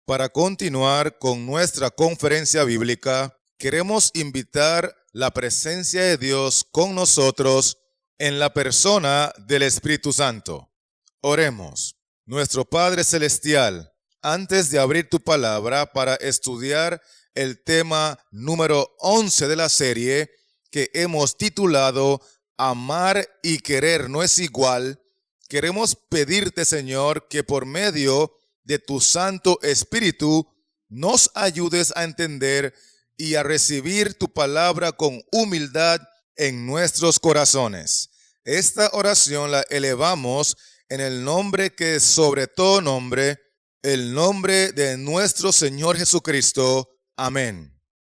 Para continuar con nuestra conferencia bíblica, queremos invitar la presencia de Dios con nosotros en la persona del Espíritu Santo. Oremos. Nuestro Padre Celestial, antes de abrir tu palabra para estudiar el tema número 11 de la serie que hemos titulado Amar y querer no es igual, queremos pedirte, Señor, que por medio de tu Santo Espíritu nos ayudes a entender y a recibir tu palabra con humildad en nuestros corazones. Esta oración la elevamos en el nombre que es sobre todo nombre, el nombre de nuestro Señor Jesucristo. Amén.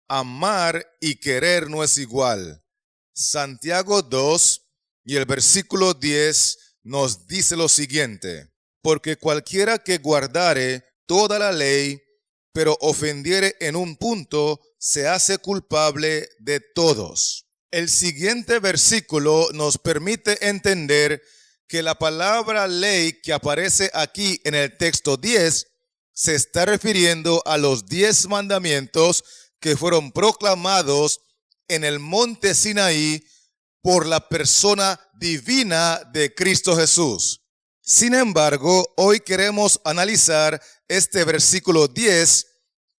Amar y querer no es igual. Santiago 2 y el versículo 10 nos dice lo siguiente: porque cualquiera que guardare toda la ley, pero ofendiere en un punto, se hace culpable de todos. El siguiente versículo nos permite entender que la palabra ley que aparece aquí en el texto 10 se está refiriendo a los 10 mandamientos que fueron proclamados en el monte Sinaí por la persona divina de Cristo Jesús. Sin embargo, hoy queremos analizar este versículo 10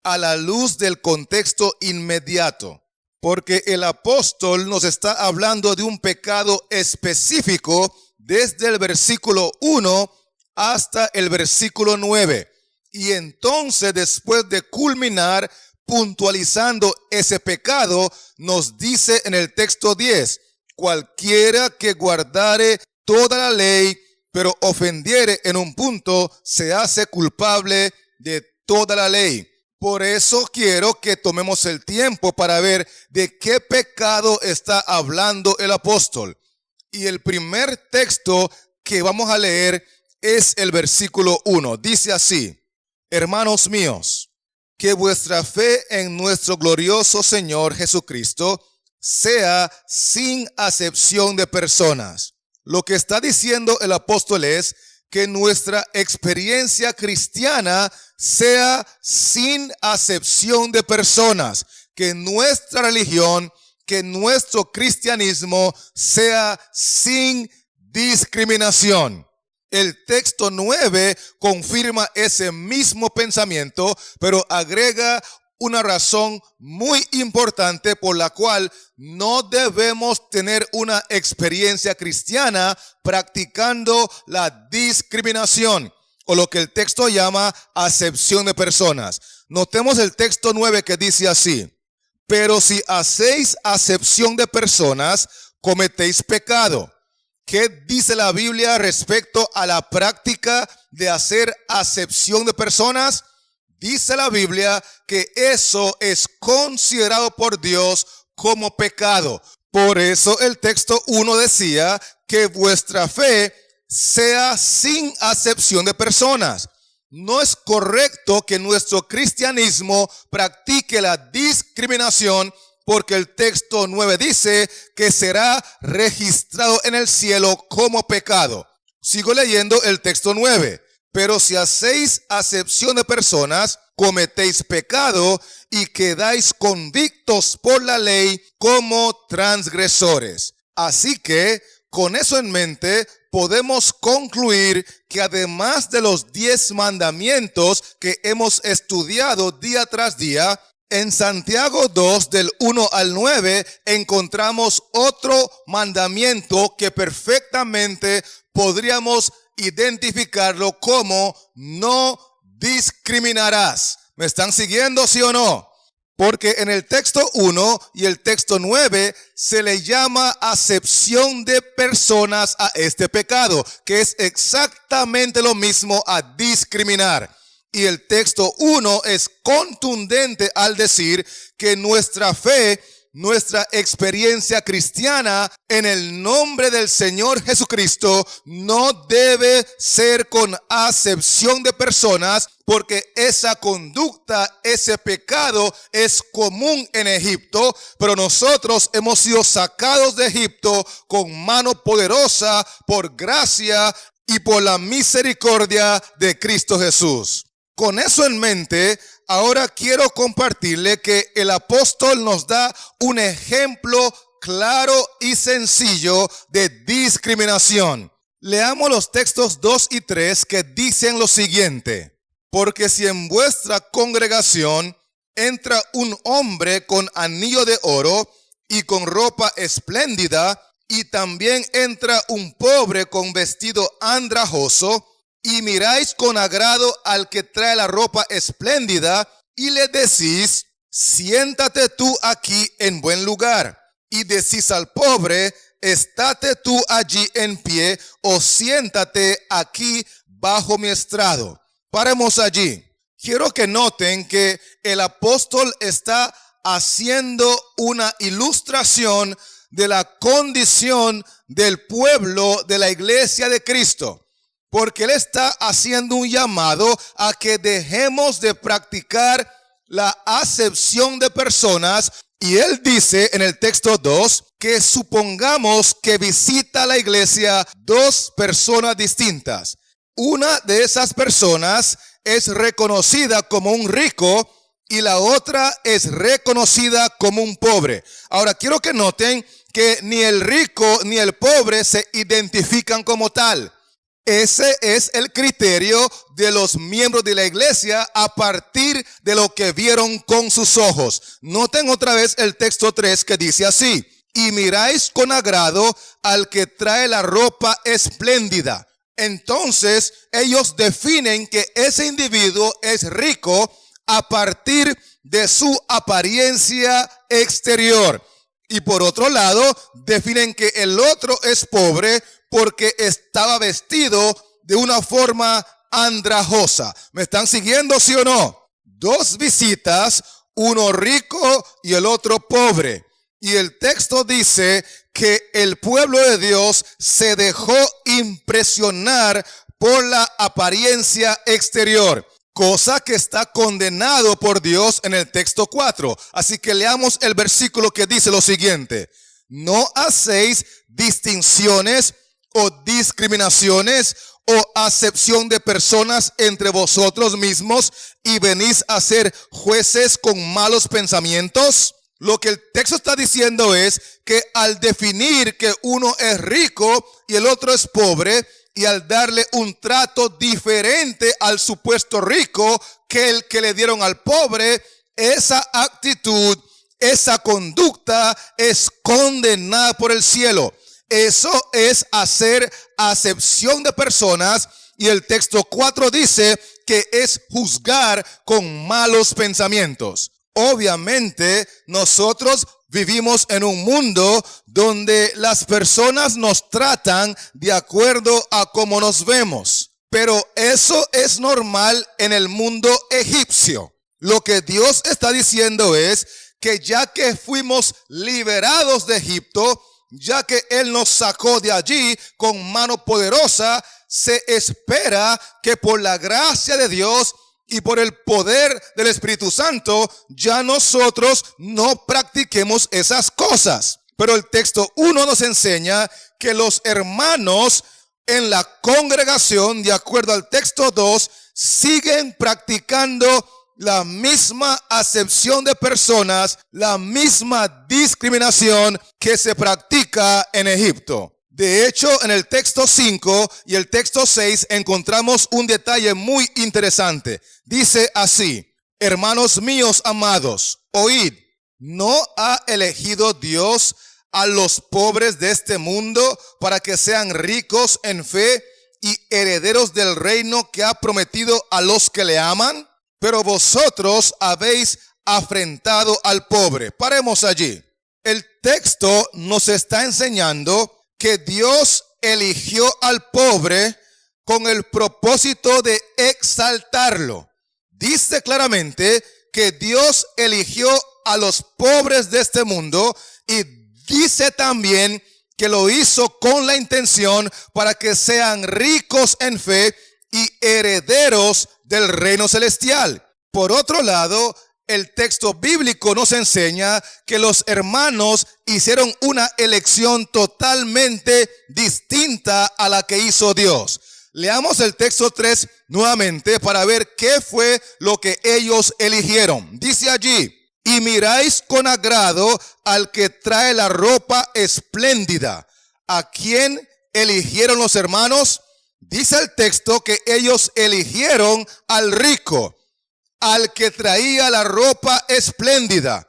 a la luz del contexto inmediato, porque el apóstol nos está hablando de un pecado específico desde el versículo 1 hasta el versículo 9. Y entonces, después de culminar puntualizando ese pecado, nos dice en el texto 10, cualquiera que guardare toda la ley, pero ofendiere en un punto, se hace culpable de toda la ley. Por eso quiero que tomemos el tiempo para ver de qué pecado está hablando el apóstol. Y el primer texto que vamos a leer es el versículo 1. Dice así: hermanos míos, que vuestra fe en nuestro glorioso Señor Jesucristo sea sin acepción de personas. Lo que está diciendo el apóstol es que nuestra experiencia cristiana sea sin acepción de personas, que nuestra religión, que nuestro cristianismo sea sin discriminación. El texto 9 confirma ese mismo pensamiento, pero agrega una razón muy importante por la cual no debemos tener una experiencia cristiana practicando la discriminación, o lo que el texto llama acepción de personas. Notemos el texto 9 que dice así: pero si hacéis acepción de personas, cometéis pecado. ¿Qué dice la Biblia respecto a la práctica de hacer acepción de personas? Dice la Biblia que eso es considerado por Dios como pecado. Por eso el texto 1 decía que vuestra fe sea sin acepción de personas. No es correcto que nuestro cristianismo practique la discriminación, porque el texto 9 dice que será registrado en el cielo como pecado. Sigo leyendo el texto 9. Pero si hacéis acepción de personas, cometéis pecado y quedáis convictos por la ley como transgresores. Así que, con eso en mente, podemos concluir que además de los 10 mandamientos que hemos estudiado día tras día, en Santiago 2, del 1 al 9, encontramos otro mandamiento que perfectamente podríamos identificarlo como no discriminarás. ¿Me están siguiendo, sí o no? Porque en el texto 1 y el texto 9 se le llama acepción de personas a este pecado, que es exactamente lo mismo a discriminar. Y el texto 1 es contundente al decir que nuestra fe, nuestra experiencia cristiana en el nombre del Señor Jesucristo no debe ser con acepción de personas, porque esa conducta, ese pecado es común en Egipto, pero nosotros hemos sido sacados de Egipto con mano poderosa por gracia y por la misericordia de Cristo Jesús. Con eso en mente, ahora quiero compartirle que el apóstol nos da un ejemplo claro y sencillo de discriminación. Leamos los textos 2 y 3 que dicen lo siguiente: porque si en vuestra congregación entra un hombre con anillo de oro y con ropa espléndida, y también entra un pobre con vestido andrajoso, y miráis con agrado al que trae la ropa espléndida, y le decís: siéntate tú aquí en buen lugar. Y decís al pobre: estate tú allí en pie, o siéntate aquí bajo mi estrado. Paremos allí. Quiero que noten que el apóstol está haciendo una ilustración de la condición del pueblo de la iglesia de Cristo. Porque él está haciendo un llamado a que dejemos de practicar la acepción de personas. Y él dice en el texto 2 que supongamos que visita la iglesia dos personas distintas. Una de esas personas es reconocida como un rico y la otra es reconocida como un pobre. Ahora quiero que noten que ni el rico ni el pobre se identifican como tal. Ese es el criterio de los miembros de la iglesia a partir de lo que vieron con sus ojos. Noten otra vez el texto 3 que dice así: y miráis con agrado al que trae la ropa espléndida. Entonces ellos definen que ese individuo es rico a partir de su apariencia exterior. Y por otro lado, definen que el otro es pobre porque estaba vestido de una forma andrajosa. ¿Me están siguiendo, sí o no? Dos visitas, uno rico y el otro pobre. Y el texto dice que el pueblo de Dios se dejó impresionar por la apariencia exterior, cosa que está condenado por Dios en el texto 4. Así que leamos el versículo que dice lo siguiente: no hacéis distinciones o discriminaciones o acepción de personas entre vosotros mismos y venís a ser jueces con malos pensamientos. Lo que el texto está diciendo es que al definir que uno es rico y el otro es pobre, y al darle un trato diferente al supuesto rico que el que le dieron al pobre, esa actitud, esa conducta es condenada por el cielo. Eso es hacer acepción de personas, y el texto 4 dice que es juzgar con malos pensamientos. Obviamente nosotros vivimos en un mundo donde las personas nos tratan de acuerdo a cómo nos vemos, pero eso es normal en el mundo egipcio. Lo que Dios está diciendo es que ya que fuimos liberados de Egipto, ya que Él nos sacó de allí con mano poderosa, se espera que por la gracia de Dios y por el poder del Espíritu Santo, ya nosotros no practiquemos esas cosas. Pero el texto 1 nos enseña que los hermanos en la congregación, de acuerdo al texto 2, siguen practicando la misma acepción de personas, la misma discriminación que se practica en Egipto. De hecho, en el texto 5 y el texto 6 encontramos un detalle muy interesante. Dice así: hermanos míos amados, oíd, ¿no ha elegido Dios a los pobres de este mundo para que sean ricos en fe y herederos del reino que ha prometido a los que le aman? Pero vosotros habéis afrentado al pobre. Paremos allí. El texto nos está enseñando que Dios eligió al pobre con el propósito de exaltarlo. Dice claramente que Dios eligió a los pobres de este mundo, y dice también que lo hizo con la intención para que sean ricos en fe y herederos del reino celestial. Por otro lado, el texto bíblico nos enseña que los hermanos hicieron una elección totalmente distinta a la que hizo Dios. Leamos el texto 3 nuevamente para ver qué fue lo que ellos eligieron. Dice allí: y miráis con agrado al que trae la ropa espléndida. ¿A quién eligieron los hermanos? Dice el texto que ellos eligieron al rico, al que traía la ropa espléndida.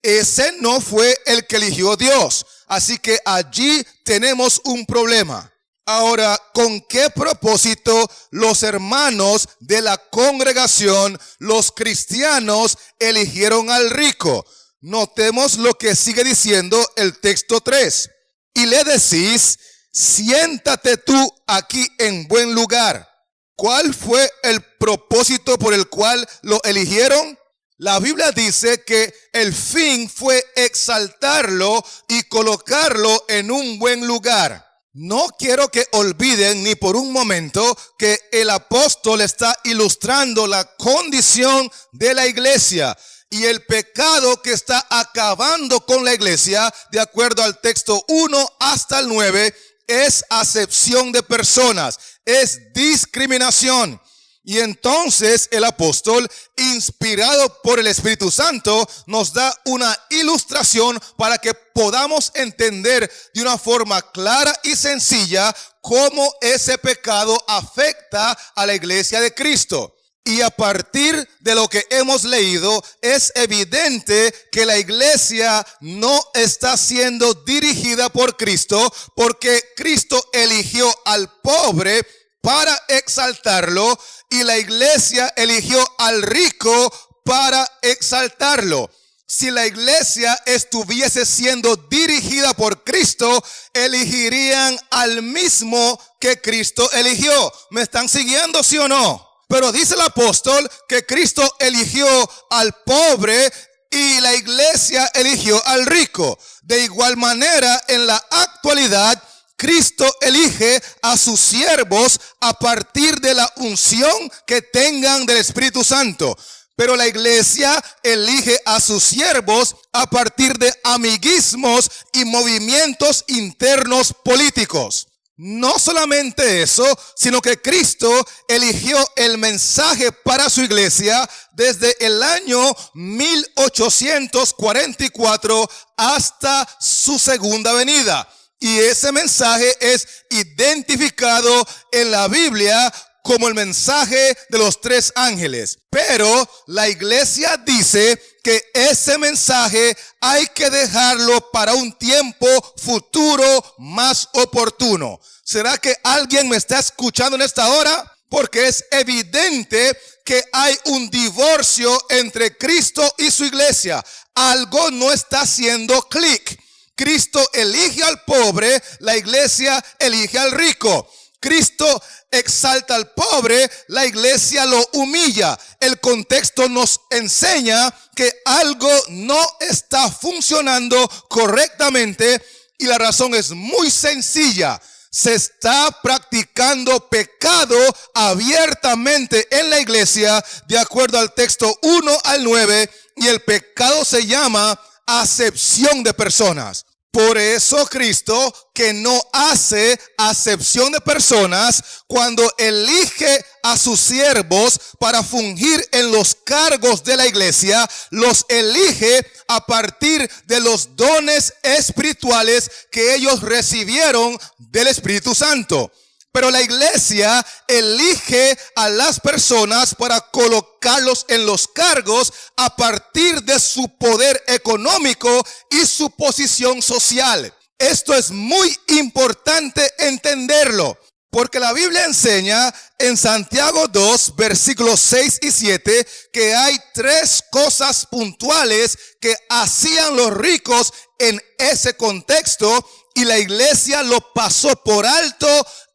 Ese no fue el que eligió Dios. Así que allí tenemos un problema. Ahora, ¿con qué propósito los hermanos de la congregación, los cristianos, eligieron al rico? Notemos lo que sigue diciendo el texto 3. Y le decís: siéntate tú aquí en buen lugar. ¿Cuál fue el propósito por el cual lo eligieron? La Biblia dice que el fin fue exaltarlo y colocarlo en un buen lugar. No quiero que olviden ni por un momento que el apóstol está ilustrando la condición de la iglesia y el pecado que está acabando con la iglesia, de acuerdo al texto 1 hasta el 9, es acepción de personas, es discriminación. Y entonces el apóstol, inspirado por el Espíritu Santo, nos da una ilustración para que podamos entender de una forma clara y sencilla cómo ese pecado afecta a la iglesia de Cristo. Y a partir de lo que hemos leído, es evidente que la iglesia no está siendo dirigida por Cristo, porque Cristo eligió al pobre para exaltarlo y la iglesia eligió al rico para exaltarlo. Si la iglesia estuviese siendo dirigida por Cristo, elegirían al mismo que Cristo eligió. ¿Me están siguiendo, sí o no? Pero dice el apóstol que Cristo eligió al pobre y la iglesia eligió al rico. De igual manera, en la actualidad, Cristo elige a sus siervos a partir de la unción que tengan del Espíritu Santo. Pero la iglesia elige a sus siervos a partir de amiguismos y movimientos internos políticos. No solamente eso, sino que Cristo eligió el mensaje para su iglesia desde el año 1844 hasta su segunda venida. Y ese mensaje es identificado en la Biblia como el mensaje de los 3 ángeles. Pero la iglesia dice que ese mensaje hay que dejarlo para un tiempo futuro más oportuno. ¿Será que alguien me está escuchando en esta hora? Porque es evidente que hay un divorcio entre Cristo y su iglesia. Algo no está haciendo clic. Cristo elige al pobre, la iglesia elige al rico. Cristo exalta al pobre, la iglesia lo humilla. El contexto nos enseña que algo no está funcionando correctamente y la razón es muy sencilla. Se está practicando pecado abiertamente en la iglesia, de acuerdo al texto 1 al 9, y el pecado se llama acepción de personas. Por eso Cristo, que no hace acepción de personas, cuando elige a sus siervos para fungir en los cargos de la iglesia, los elige a partir de los dones espirituales que ellos recibieron del Espíritu Santo. Pero la iglesia elige a las personas para colocarlos en los cargos a partir de su poder económico y su posición social. Esto es muy importante entenderlo, porque la Biblia enseña en Santiago 2, versículos 6 y 7, que hay 3 cosas puntuales que hacían los ricos en ese contexto y la iglesia lo pasó por alto.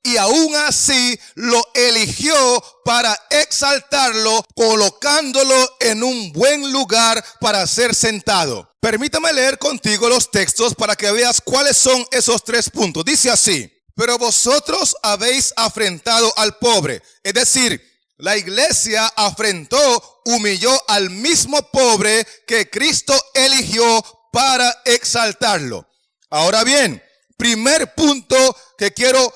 Y aún así lo eligió para exaltarlo, colocándolo en un buen lugar para ser sentado. Permítame leer contigo los textos para que veas cuáles son esos 3 puntos. Dice así: pero vosotros habéis afrentado al pobre. Es decir, la iglesia afrentó, humilló al mismo pobre que Cristo eligió para exaltarlo. Ahora bien, primer punto que quiero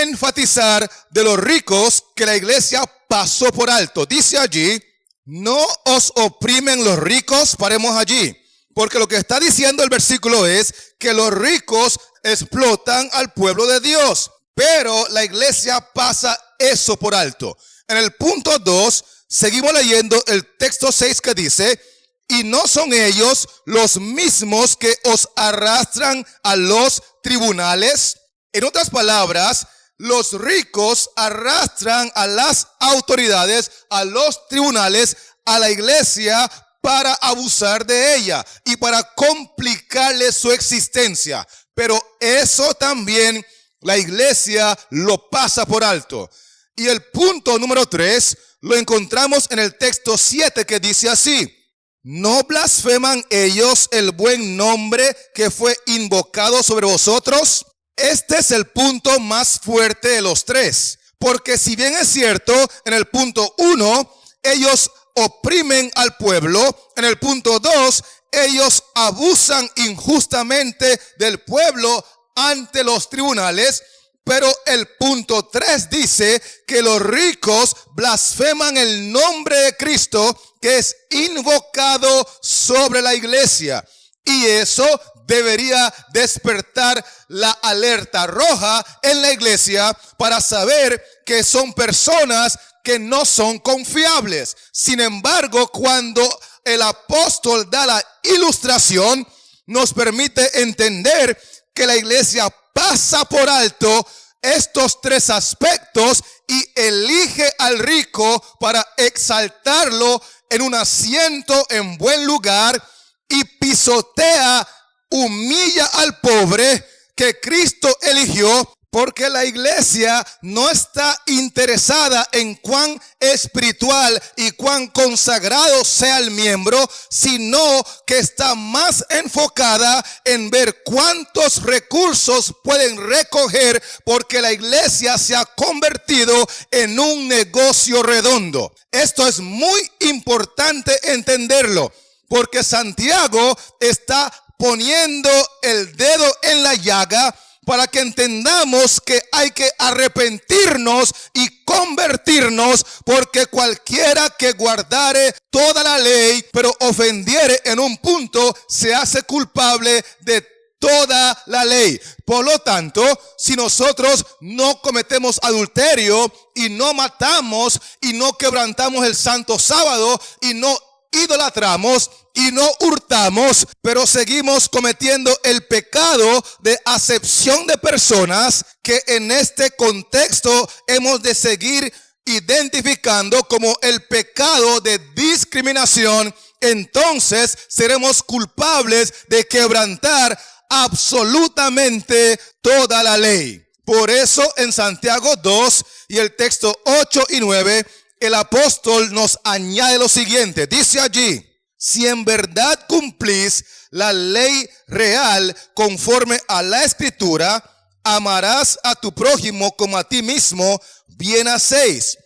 enfatizar de los ricos que la iglesia pasó por alto. Dice allí, no os oprimen los ricos, paremos allí. Porque lo que está diciendo el versículo es que los ricos explotan al pueblo de Dios. Pero la iglesia pasa eso por alto. En el punto 2, seguimos leyendo el texto 6 que dice, y no son ellos los mismos que os arrastran a los tribunales. En otras palabras, los ricos arrastran a las autoridades, a los tribunales, a la iglesia para abusar de ella y para complicarle su existencia. Pero eso también la iglesia lo pasa por alto. Y el punto número 3 lo encontramos en el texto 7 que dice así, ¿no blasfeman ellos el buen nombre que fue invocado sobre vosotros? Este es el punto más fuerte de los tres, porque si bien es cierto, en el punto 1, ellos oprimen al pueblo, en el punto 2, ellos abusan injustamente del pueblo ante los tribunales, pero el punto 3 dice que los ricos blasfeman el nombre de Cristo que es invocado sobre la iglesia. Y eso debería despertar la alerta roja en la iglesia para saber que son personas que no son confiables. Sin embargo, cuando el apóstol da la ilustración, nos permite entender que la iglesia pasa por alto estos tres aspectos y elige al rico para exaltarlo en un asiento en buen lugar y pisotea, humilla al pobre que Cristo eligió, porque la iglesia no está interesada en cuán espiritual y cuán consagrado sea el miembro, sino que está más enfocada en ver cuántos recursos pueden recoger, porque la iglesia se ha convertido en un negocio redondo. Esto es muy importante entenderlo, porque Santiago está poniendo el dedo en la llaga para que entendamos que hay que arrepentirnos y convertirnos, porque cualquiera que guardare toda la ley, pero ofendiere en un punto, se hace culpable de toda la ley. Por lo tanto, si nosotros no cometemos adulterio y no matamos y no quebrantamos el santo sábado y no idolatramos y no hurtamos, pero seguimos cometiendo el pecado de acepción de personas, que en este contexto hemos de seguir identificando como el pecado de discriminación, entonces seremos culpables de quebrantar absolutamente toda la ley. Por eso en Santiago 2 y el texto 8 y 9, el apóstol nos añade lo siguiente. Dice allí, si en verdad cumplís la ley real conforme a la escritura, amarás a tu prójimo como a ti mismo, bien hacéis.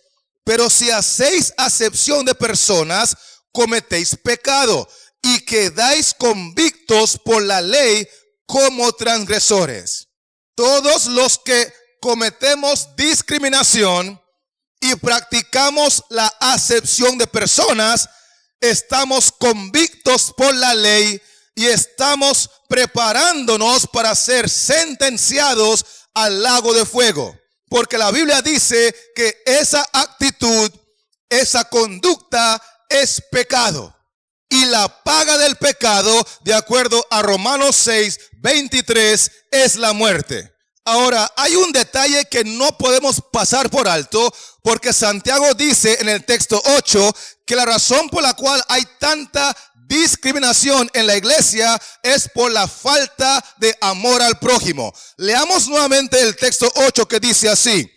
Pero si hacéis acepción de personas, cometéis pecado y quedáis convictos por la ley como transgresores. Todos los que cometemos discriminación y practicamos la acepción de personas, estamos convictos por la ley y estamos preparándonos para ser sentenciados al lago de fuego. Porque la Biblia dice que esa actitud, esa conducta es pecado. Y la paga del pecado, de acuerdo a Romanos 6, 23, es la muerte. Ahora, hay un detalle que no podemos pasar por alto, porque Santiago dice en el texto 8 que la razón por la cual hay tanta discriminación en la iglesia es por la falta de amor al prójimo. Leamos nuevamente el texto 8 que dice así: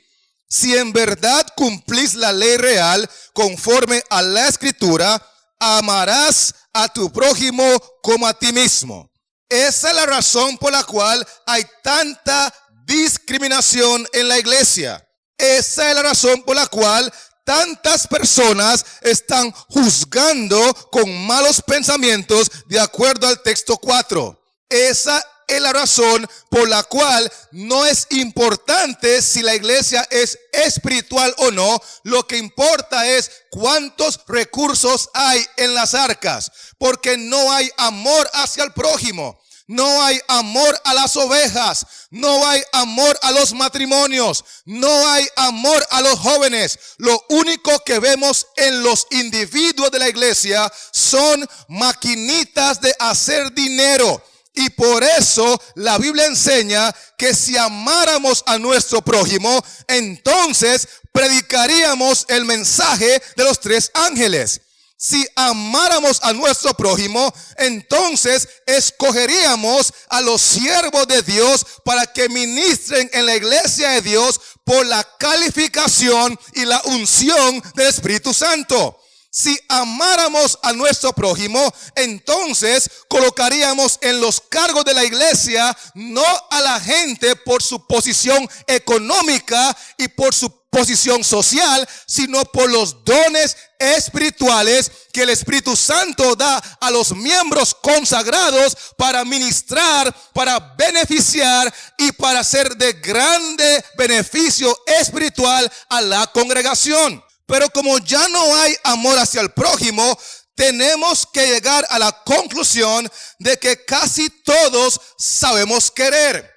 si en verdad cumplís la ley real conforme a la escritura, amarás a tu prójimo como a ti mismo. Esa es la razón por la cual hay tanta discriminación en la iglesia. Esa es la razón por la cual tantas personas están juzgando con malos pensamientos de acuerdo al texto 4. Esa es la razón por la cual no es importante si la iglesia es espiritual o no. Lo que importa es cuántos recursos hay en las arcas, porque no hay amor hacia el prójimo. No hay amor a las ovejas, no hay amor a los matrimonios, no hay amor a los jóvenes. Lo único que vemos en los individuos de la iglesia son maquinitas de hacer dinero. Y por eso la Biblia enseña que si amáramos a nuestro prójimo, entonces predicaríamos el mensaje de los 3 ángeles. Si amáramos a nuestro prójimo, entonces escogeríamos a los siervos de Dios para que ministren en la iglesia de Dios por la calificación y la unción del Espíritu Santo. Si amáramos a nuestro prójimo, entonces colocaríamos en los cargos de la iglesia no a la gente por su posición económica y por su posición social, sino por los dones espirituales que el Espíritu Santo da a los miembros consagrados para ministrar, para beneficiar y para ser de grande beneficio espiritual a la congregación. Pero como ya no hay amor hacia el prójimo, tenemos que llegar a la conclusión de que casi todos sabemos querer,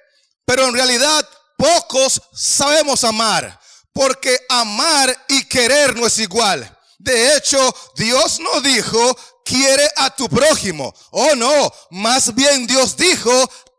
pero en realidad pocos sabemos amar, porque amar y querer no es igual. De hecho, Dios no dijo, quiere a tu prójimo. Oh no, más bien Dios dijo,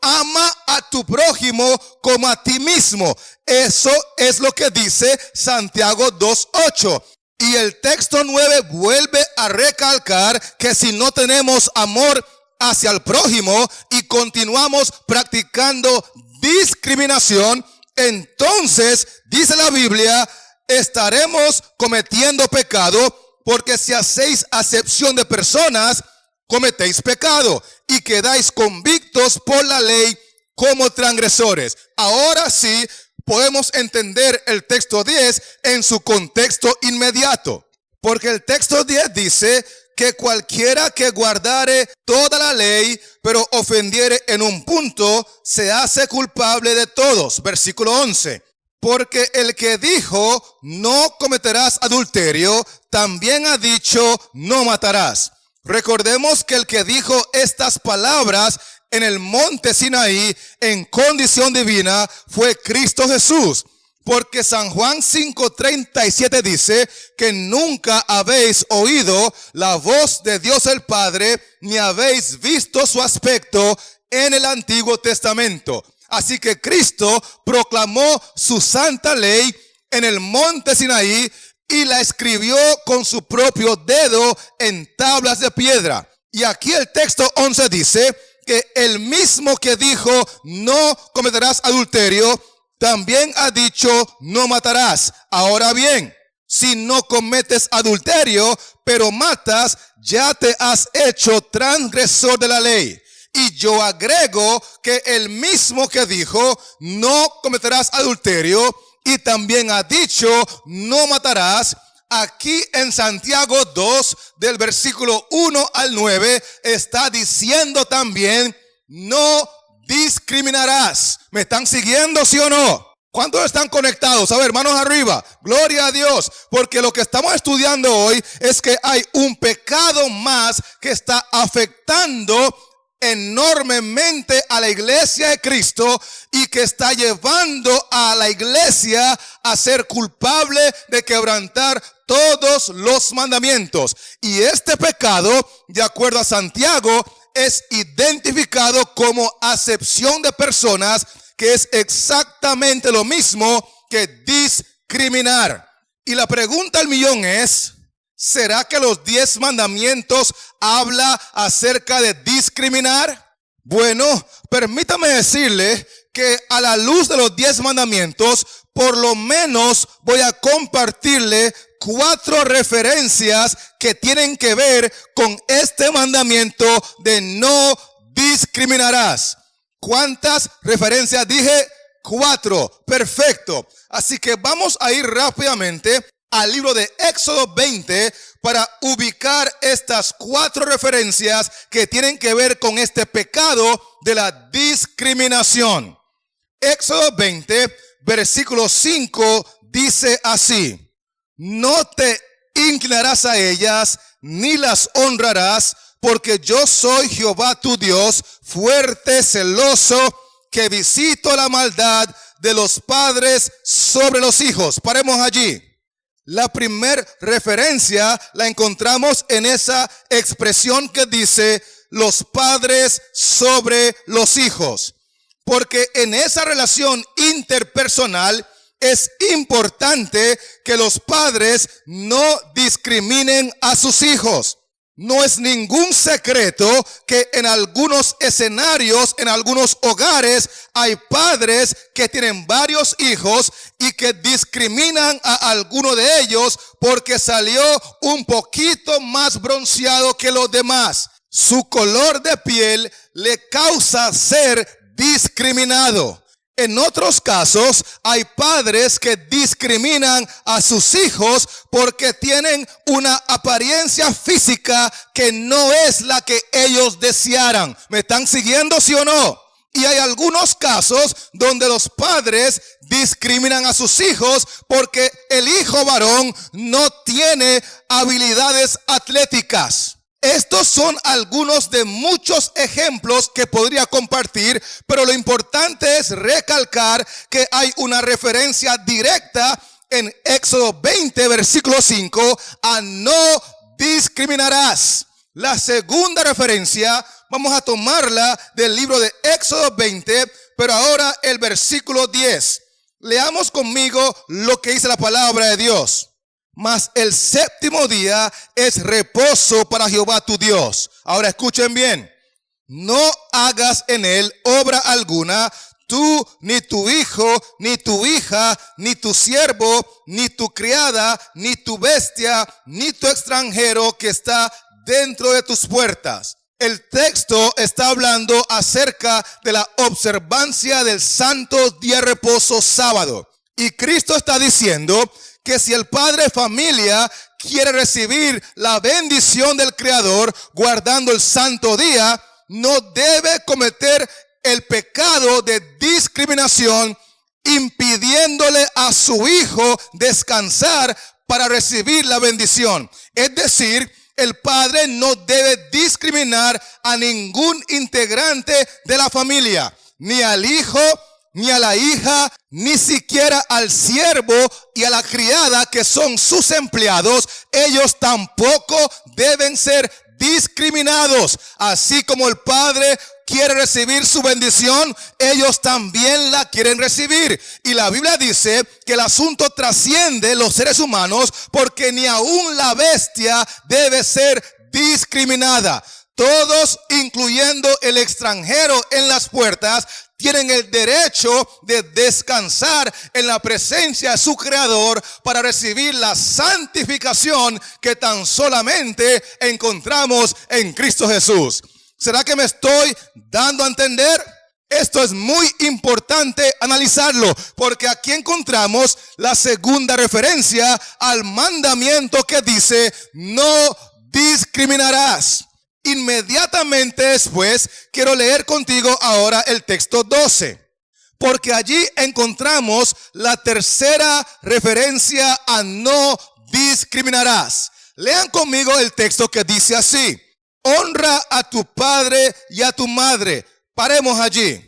ama a tu prójimo como a ti mismo. Eso es lo que dice Santiago 2:8. Y el texto 9 vuelve a recalcar que si no tenemos amor hacia el prójimo y continuamos practicando discriminación, entonces, dice la Biblia, estaremos cometiendo pecado, porque si hacéis acepción de personas, cometéis pecado y quedáis convictos por la ley como transgresores. Ahora sí podemos entender el texto 10 en su contexto inmediato, porque el texto 10 dice que cualquiera que guardare toda la ley, pero ofendiere en un punto, se hace culpable de todos. Versículo 11. Porque el que dijo, no cometerás adulterio, también ha dicho, no matarás. Recordemos que el que dijo estas palabras en el monte Sinaí, en condición divina, fue Cristo Jesús. Porque San Juan 5:37 dice que nunca habéis oído la voz de Dios el Padre, ni habéis visto su aspecto en el Antiguo Testamento. Así que Cristo proclamó su santa ley en el monte Sinaí y la escribió con su propio dedo en tablas de piedra. Y aquí el texto 11 dice que el mismo que dijo no cometerás adulterio, también ha dicho no matarás. Ahora bien, si no cometes adulterio, pero matas, ya te has hecho transgresor de la ley. Y yo agrego que el mismo que dijo no cometerás adulterio y también ha dicho no matarás, aquí en Santiago 2 del versículo 1 al 9 está diciendo también no discriminarás. ¿Me están siguiendo, sí o no? ¿Cuántos están conectados? A ver, manos arriba. Gloria a Dios. Porque lo que estamos estudiando hoy es que hay un pecado más que está afectando enormemente a la iglesia de Cristo y que está llevando a la iglesia a ser culpable de quebrantar todos los mandamientos. Y este pecado, de acuerdo a Santiago, es identificado como acepción de personas, que es exactamente lo mismo que discriminar. Y la pregunta al millón es, ¿será que los 10 mandamientos habla acerca de discriminar? Bueno, permítame decirle que a la luz de los 10 mandamientos, por lo menos voy a compartirle 4 referencias que tienen que ver con este mandamiento de no discriminarás. ¿Cuántas referencias dije? 4. Perfecto. Así que vamos a ir rápidamente al libro de Éxodo 20 para ubicar estas 4 referencias que tienen que ver con este pecado de la discriminación. Éxodo 20, versículo 5 dice así: no te inclinarás a ellas ni las honrarás, porque yo soy Jehová tu Dios, fuerte, celoso, que visito la maldad de los padres sobre los hijos. Paremos allí. La primera referencia la encontramos en esa expresión que dice los padres sobre los hijos. Porque en esa relación interpersonal es importante que los padres no discriminen a sus hijos. No es ningún secreto que en algunos escenarios, en algunos hogares, hay padres que tienen varios hijos y que discriminan a alguno de ellos porque salió un poquito más bronceado que los demás. Su color de piel le causa ser discriminado. En otros casos, hay padres que discriminan a sus hijos porque tienen una apariencia física que no es la que ellos desearan. ¿Me están siguiendo, sí o no? Y hay algunos casos donde los padres discriminan a sus hijos porque el hijo varón no tiene habilidades atléticas. Estos son algunos de muchos ejemplos que podría compartir, pero lo importante es recalcar que hay una referencia directa en Éxodo 20, versículo 5, a no discriminarás. La segunda referencia vamos a tomarla del libro de Éxodo 20, pero ahora el versículo 10. Leamos conmigo lo que dice la palabra de Dios. Mas el séptimo día es reposo para Jehová tu Dios. Ahora escuchen bien. No hagas en él obra alguna, tú, ni tu hijo, ni tu hija, ni tu siervo, ni tu criada, ni tu bestia, ni tu extranjero que está dentro de tus puertas. El texto está hablando acerca de la observancia del santo día de reposo sábado. Y Cristo está diciendo que si el padre de familia quiere recibir la bendición del Creador guardando el santo día, no debe cometer el pecado de discriminación impidiéndole a su hijo descansar para recibir la bendición. Es decir, el padre no debe discriminar a ningún integrante de la familia, ni al hijo, ni a la hija, ni siquiera al siervo y a la criada que son sus empleados. Ellos tampoco deben ser discriminados. Así como el padre quiere recibir su bendición, ellos también la quieren recibir. Y la Biblia dice que el asunto trasciende los seres humanos porque ni aún la bestia debe ser discriminada. Todos, incluyendo el extranjero en las puertas, tienen el derecho de descansar en la presencia de su Creador para recibir la santificación que tan solamente encontramos en Cristo Jesús. ¿Será que me estoy dando a entender? Esto es muy importante analizarlo, porque aquí encontramos la segunda referencia al mandamiento que dice: no discriminarás. Inmediatamente después, quiero leer contigo ahora el texto 12, porque allí encontramos la tercera referencia a no discriminarás. Lean conmigo el texto que dice así: honra a tu padre y a tu madre. Paremos allí.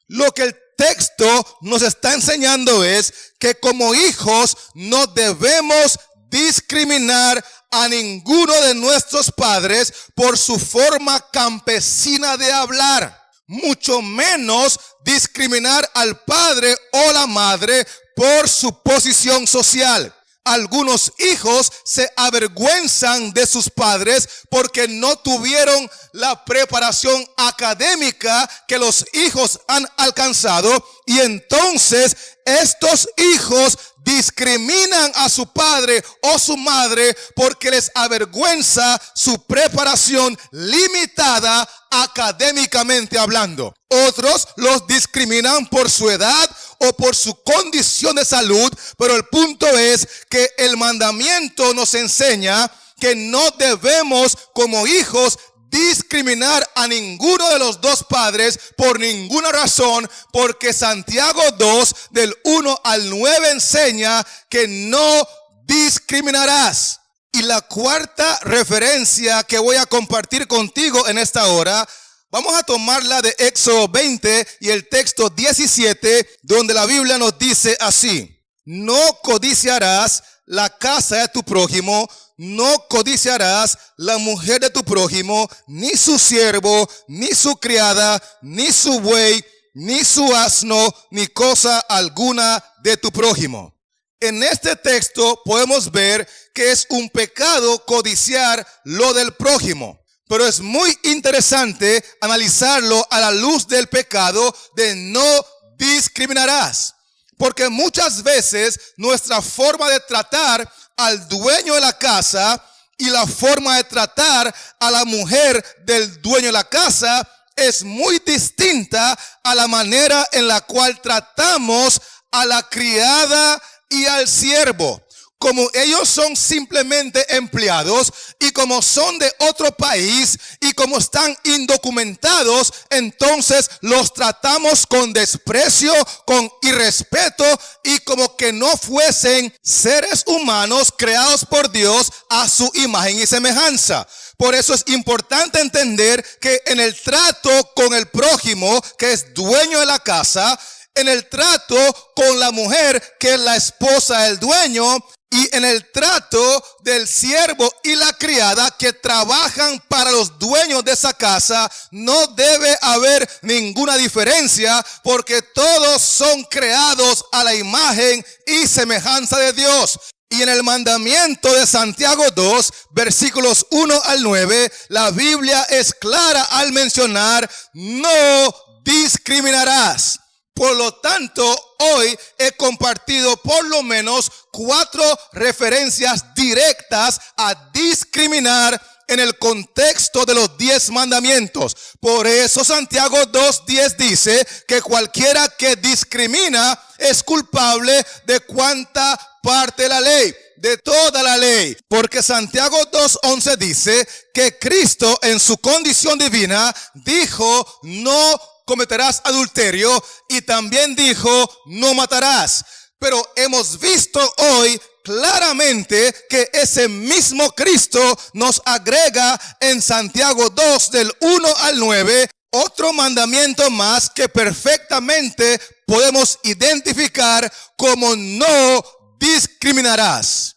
Lo que el texto nos está enseñando es que como hijos no debemos discriminar a ninguno de nuestros padres por su forma campesina de hablar, mucho menos discriminar al padre o la madre por su posición social. Algunos hijos se avergüenzan de sus padres porque no tuvieron la preparación académica que los hijos han alcanzado, y entonces estos hijos discriminan a su padre o su madre porque les avergüenza su preparación limitada académicamente hablando. Otros los discriminan por su edad o por su condición de salud, pero el punto es que el mandamiento nos enseña que no debemos como hijos discriminar a ninguno de los dos padres por ninguna razón, porque Santiago 2 del 1 al 9 enseña que no discriminarás. Y la cuarta referencia que voy a compartir contigo en esta hora, vamos a tomarla de Éxodo 20 y el texto 17, donde la Biblia nos dice así: no codiciarás la casa de tu prójimo, no codiciarás la mujer de tu prójimo, ni su siervo, ni su criada, ni su buey, ni su asno, ni cosa alguna de tu prójimo. En este texto podemos ver que es un pecado codiciar lo del prójimo. Pero es muy interesante analizarlo a la luz del pecado de no discriminarás. Porque muchas veces nuestra forma de tratar al dueño de la casa y la forma de tratar a la mujer del dueño de la casa es muy distinta a la manera en la cual tratamos a la criada y al siervo. Como ellos son simplemente empleados y como son de otro país y como están indocumentados, entonces los tratamos con desprecio, con irrespeto y como que no fuesen seres humanos creados por Dios a su imagen y semejanza. Por eso es importante entender que en el trato con el prójimo, que es dueño de la casa, en el trato con la mujer, que es la esposa del dueño, y en el trato del siervo y la criada que trabajan para los dueños de esa casa, no debe haber ninguna diferencia, porque todos son creados a la imagen y semejanza de Dios. Y en el mandamiento de Santiago 2, versículos 1 al 9, la Biblia es clara al mencionar: no discriminarás. Por lo tanto, hoy he compartido por lo menos 4 referencias directas a discriminar en el contexto de los 10 mandamientos. Por eso Santiago 2:10 dice que cualquiera que discrimina es culpable de cuánta parte de la ley, de toda la ley. Porque Santiago 2:11 dice que Cristo en su condición divina dijo: no cometerás adulterio, y también dijo: no matarás. Pero hemos visto hoy claramente que ese mismo Cristo nos agrega en Santiago 2 del 1 al 9 otro mandamiento más que perfectamente podemos identificar como: no discriminarás.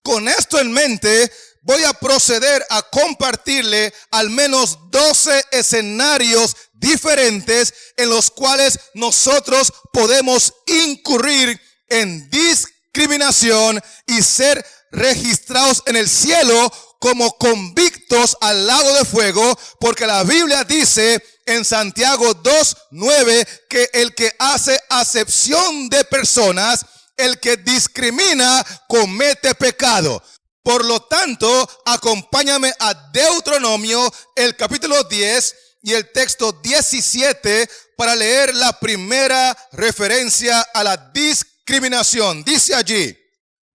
Con esto en mente, voy a proceder a compartirle al menos 12 escenarios diferentes en los cuales nosotros podemos incurrir en discriminación y ser registrados en el cielo como convictos al lago de fuego, porque la Biblia dice en Santiago 2:9 que el que hace acepción de personas, el que discrimina, comete pecado. Por lo tanto, acompáñame a Deuteronomio, el capítulo 10 y el texto 17 para leer la primera referencia a la discriminación. Dice allí: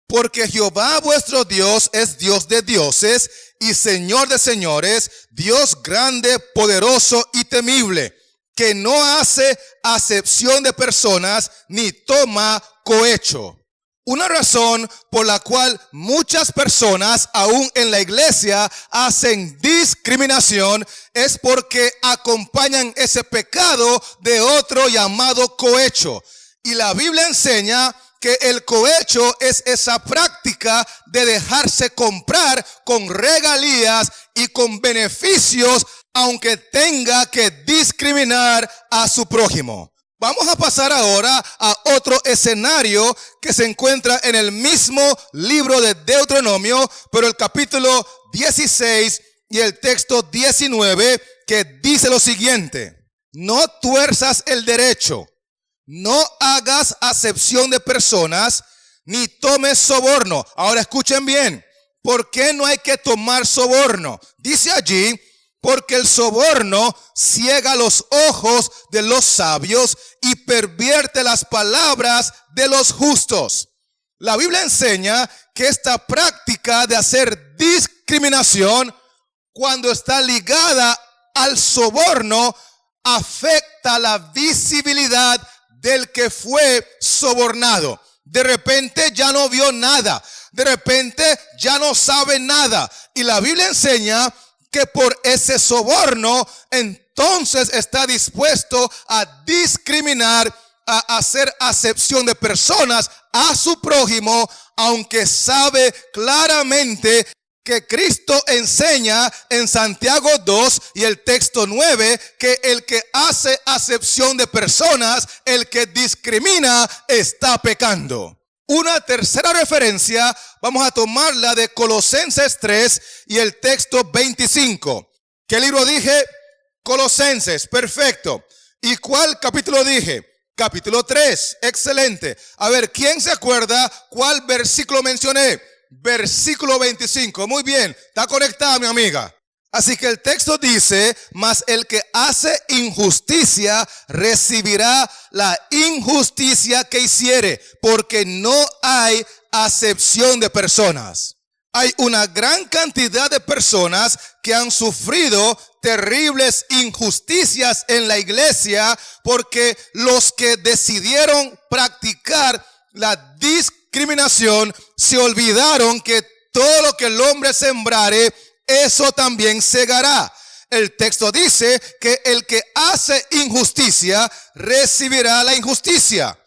porque Jehová vuestro Dios es Dios de dioses y Señor de señores, Dios grande, poderoso y temible, que no hace acepción de personas ni toma cohecho. Una razón por la cual muchas personas, aún en la iglesia, hacen discriminación es porque acompañan ese pecado de otro llamado cohecho. Y la Biblia enseña que el cohecho es esa práctica de dejarse comprar con regalías y con beneficios, aunque tenga que discriminar a su prójimo. Vamos a pasar ahora a otro escenario que se encuentra en el mismo libro de Deuteronomio, pero el capítulo 16 y el texto 19, que dice lo siguiente: no tuerzas el derecho, no hagas acepción de personas, ni tomes soborno. Ahora escuchen bien, ¿por qué no hay que tomar soborno? Dice allí porque el soborno ciega los ojos de los sabios y pervierte las palabras de los justos. La Biblia enseña que esta práctica de hacer discriminación, cuando está ligada al soborno, afecta la visibilidad del que fue sobornado. De repente ya no vio nada, de repente ya no sabe nada. Y la Biblia enseña que por ese soborno entonces está dispuesto a discriminar, a hacer acepción de personas a su prójimo, aunque sabe claramente que Cristo enseña en Santiago 2 y el texto 9 que el que hace acepción de personas, el que discrimina, está pecando. Una tercera referencia vamos a tomarla de Colosenses 3 y el texto 25. ¿Qué libro dije? Colosenses, perfecto. ¿Y cuál capítulo dije? Capítulo 3, excelente. A ver, ¿quién se acuerda cuál versículo mencioné? Versículo 25, muy bien, está conectada mi amiga. Así que el texto dice, mas el que hace injusticia recibirá la injusticia que hiciere, porque no hay acepción de personas. Hay una gran cantidad de personas que han sufrido terribles injusticias en la iglesia porque los que decidieron practicar la discriminación se olvidaron que todo lo que el hombre sembrare, eso también segará. El texto dice que el que hace injusticia recibirá la injusticia,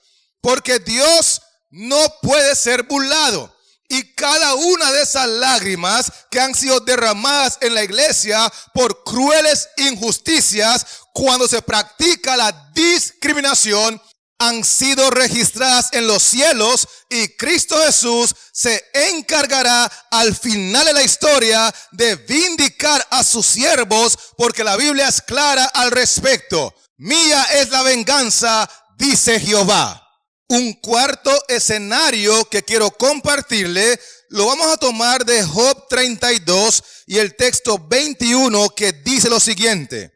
porque Dios no puede ser burlado. Y cada una de esas lágrimas que han sido derramadas en la iglesia por crueles injusticias, cuando se practica la discriminación, han sido registradas en los cielos, y Cristo Jesús se encargará al final de la historia de vindicar a sus siervos, porque la Biblia es clara al respecto. Mía es la venganza, dice Jehová. Un cuarto escenario que quiero compartirle lo vamos a tomar de Job 32 y el texto 21, que dice lo siguiente: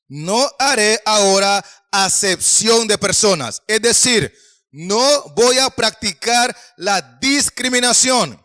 no haré ahora acepción de personas, es decir, no voy a practicar la discriminación,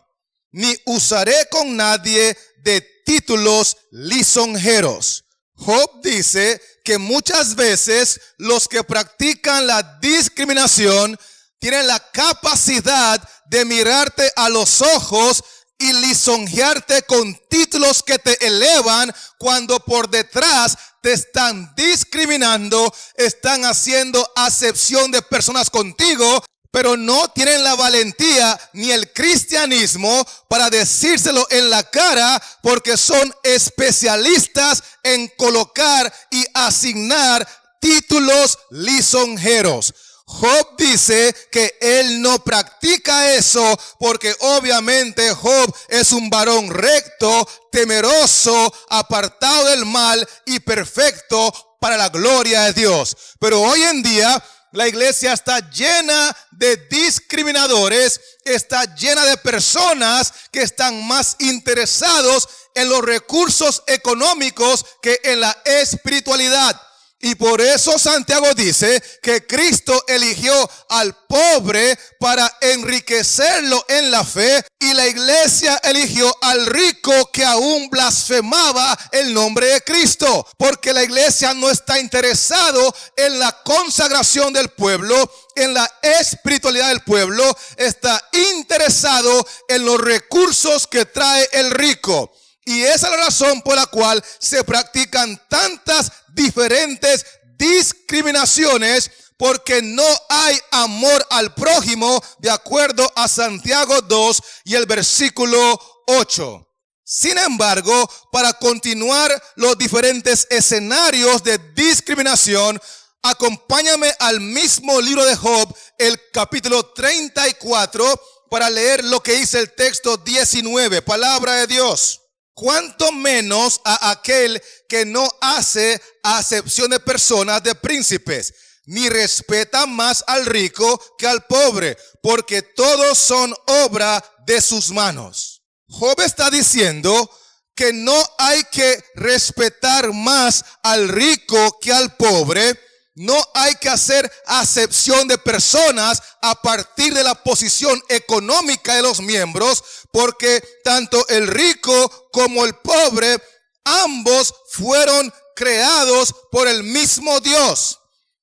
ni usaré con nadie de títulos lisonjeros. Job dice que muchas veces los que practican la discriminación tienen la capacidad de mirarte a los ojos y lisonjearte con títulos que te elevan, cuando por detrás te están discriminando, están haciendo acepción de personas contigo, pero no tienen la valentía ni el cristianismo para decírselo en la cara, porque son especialistas en colocar y asignar títulos lisonjeros. Job dice que él no practica eso, porque obviamente Job es un varón recto, temeroso, apartado del mal y perfecto para la gloria de Dios. Pero hoy en día la iglesia está llena de discriminadores, está llena de personas que están más interesados en los recursos económicos que en la espiritualidad. Y por eso Santiago dice que Cristo eligió al pobre para enriquecerlo en la fe, y la iglesia eligió al rico que aún blasfemaba el nombre de Cristo, porque la iglesia no está interesado en la consagración del pueblo, en la espiritualidad del pueblo, está interesado en los recursos que trae el rico. Y esa es la razón por la cual se practican tantas diferentes discriminaciones, porque no hay amor al prójimo, de acuerdo a Santiago 2 y el versículo 8. Sin embargo, para continuar los diferentes escenarios de discriminación, acompáñame al mismo libro de Job, el capítulo 34, para leer lo que dice el texto 19, palabra de Dios. Cuánto menos a aquel que no hace acepción de personas, de príncipes, ni respeta más al rico que al pobre, porque todos son obra de sus manos. Job está diciendo que no hay que respetar más al rico que al pobre. No hay que hacer acepción de personas a partir de la posición económica de los miembros, porque tanto el rico como el pobre, ambos fueron creados por el mismo Dios.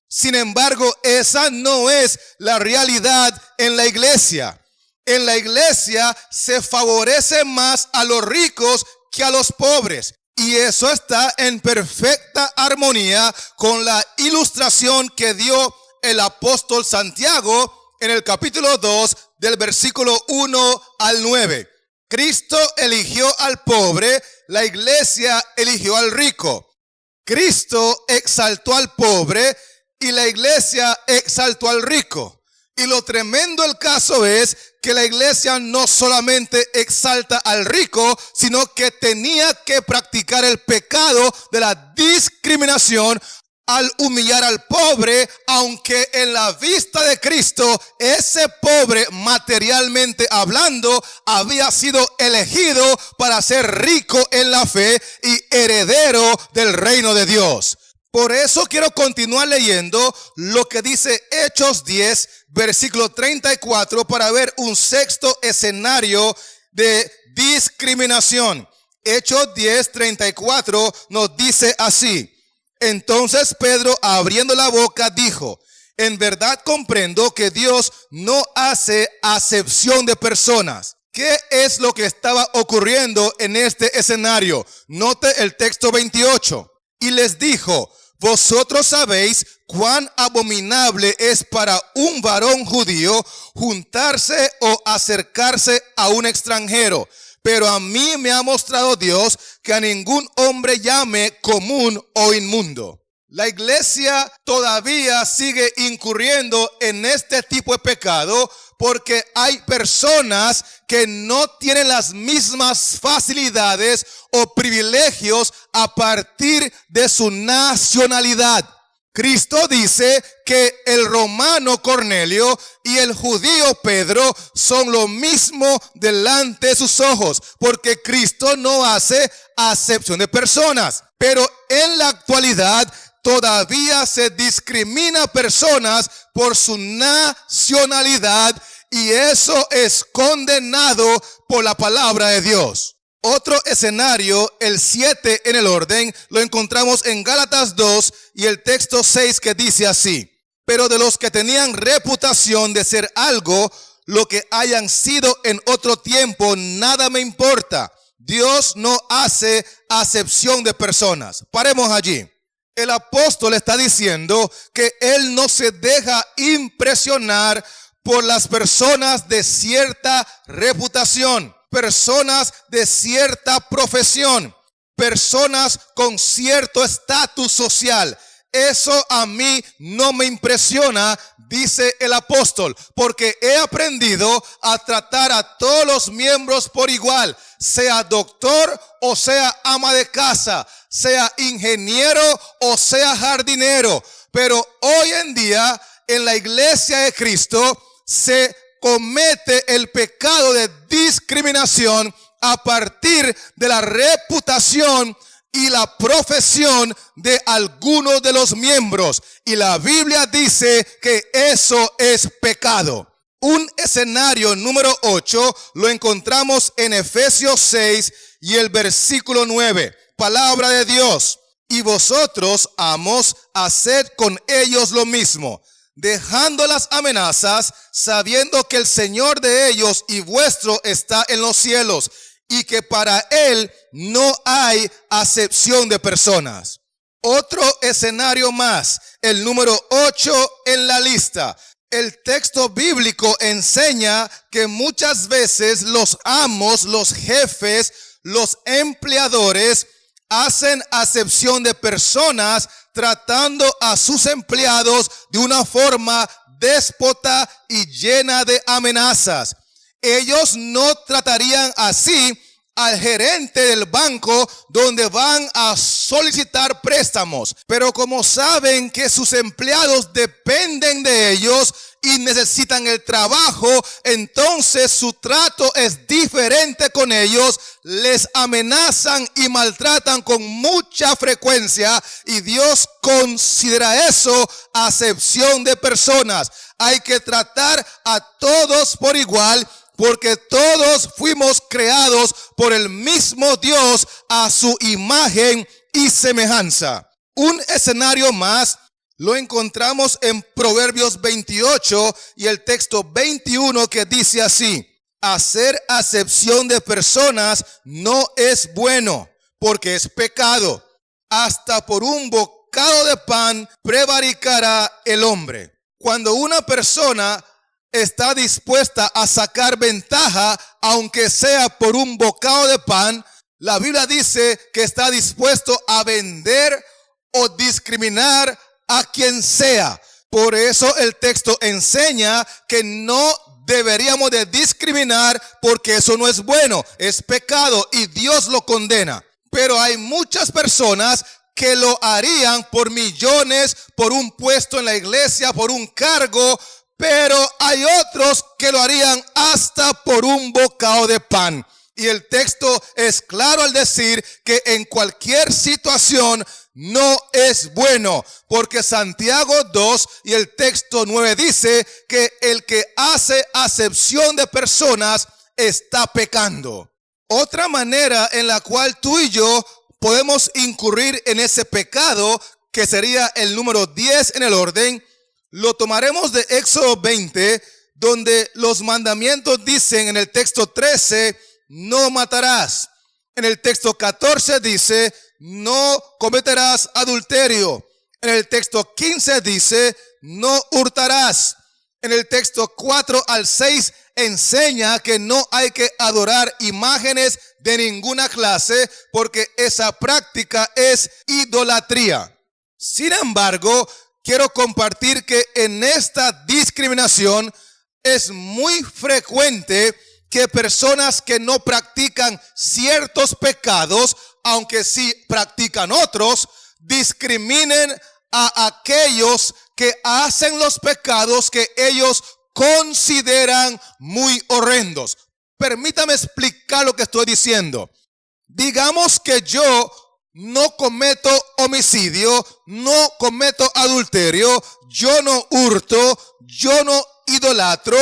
Sin embargo, esa no es la realidad en la iglesia. En la iglesia se favorece más a los ricos que a los pobres. Y eso está en perfecta armonía con la ilustración que dio el apóstol Santiago en el capítulo 2 del versículo 1 al 9. Cristo eligió al pobre, la iglesia eligió al rico. Cristo exaltó al pobre y la iglesia exaltó al rico. Y lo tremendo del caso es que la iglesia no solamente exalta al rico, sino que tenía que practicar el pecado de la discriminación al humillar al pobre, aunque en la vista de Cristo, ese pobre, materialmente hablando, había sido elegido para ser rico en la fe y heredero del reino de Dios. Por eso quiero continuar leyendo lo que dice Hechos 10, versículo 34, para ver un sexto escenario de discriminación. Hechos 10, 34 nos dice así: entonces Pedro, abriendo la boca, dijo: en verdad comprendo que Dios no hace acepción de personas. ¿Qué es lo que estaba ocurriendo en este escenario? Note el texto 28. Y les dijo: vosotros sabéis cuán abominable es para un varón judío juntarse o acercarse a un extranjero. Pero a mí me ha mostrado Dios que a ningún hombre llame común o inmundo. La iglesia todavía sigue incurriendo en este tipo de pecado porque hay personas que no tienen las mismas facilidades o privilegios a partir de su nacionalidad. Cristo dice que el romano Cornelio y el judío Pedro son lo mismo delante de sus ojos, porque Cristo no hace acepción de personas. Pero en la actualidad todavía se discrimina personas por su nacionalidad, y eso es condenado por la palabra de Dios. Otro escenario, el 7 en el orden, lo encontramos en Gálatas 2 y el texto 6, que dice así: pero de los que tenían reputación de ser algo, lo que hayan sido en otro tiempo, nada me importa. Dios no hace acepción de personas. Paremos allí. El apóstol está diciendo que él no se deja impresionar por las personas de cierta reputación, personas de cierta profesión, personas con cierto estatus social. Eso a mí no me impresiona, dice el apóstol, porque he aprendido a tratar a todos los miembros por igual, sea doctor o sea ama de casa, sea ingeniero o sea jardinero. Pero hoy en día en la iglesia de Cristo se comete el pecado de discriminación a partir de la reputación y la profesión de algunos de los miembros. Y la Biblia dice que eso es pecado. Un escenario número 8 lo encontramos en Efesios 6 y el versículo 9. Palabra de Dios: y vosotros, amos, haced con ellos lo mismo, dejando las amenazas, sabiendo que el Señor de ellos y vuestro está en los cielos, y que para él no hay acepción de personas. Otro escenario más, el número 8 en la lista. El texto bíblico enseña que muchas veces los amos, los jefes, los empleadores hacen acepción de personas, tratando a sus empleados de una forma déspota y llena de amenazas. Ellos no tratarían así al gerente del banco donde van a solicitar préstamos. Pero como saben que sus empleados dependen de ellos y necesitan el trabajo, entonces su trato es diferente con ellos. Les amenazan y maltratan con mucha frecuencia, y Dios considera eso acepción de personas. Hay que tratar a todos por igual, porque todos fuimos creados por el mismo Dios a su imagen y semejanza. Un escenario más lo encontramos en Proverbios 28 y el texto 21, que dice así: hacer acepción de personas no es bueno, porque es pecado. Hasta por un bocado de pan prevaricará el hombre. Cuando una persona está dispuesta a sacar ventaja, aunque sea por un bocado de pan, la Biblia dice que está dispuesto a vender o discriminar a quien sea. Por eso el texto enseña que no deberíamos de discriminar, porque eso no es bueno, es pecado y Dios lo condena. Pero hay muchas personas que lo harían por millones, por un puesto en la iglesia, por un cargo, pero hay otros que lo harían hasta por un bocado de pan. Y el texto es claro al decir que en cualquier situación no es bueno, porque Santiago 2 y el texto 9 dice que el que hace acepción de personas está pecando. Otra manera en la cual tú y yo podemos incurrir en ese pecado, que sería el número 10 en el orden, lo tomaremos de Éxodo 20, donde los mandamientos dicen en el texto 13, no matarás. En el texto 14 dice, no cometerás adulterio. En el texto 15 dice, no hurtarás. En el texto 4 al 6 enseña que no hay que adorar imágenes de ninguna clase, porque esa práctica es idolatría. Sin embargo, quiero compartir que en esta discriminación es muy frecuente que personas que no practican ciertos pecados, aunque sí practican otros, discriminen a aquellos que hacen los pecados que ellos consideran muy horrendos. Permítame explicar lo que estoy diciendo. Digamos que yo no cometo homicidio, no cometo adulterio, yo no hurto, yo no idolatro,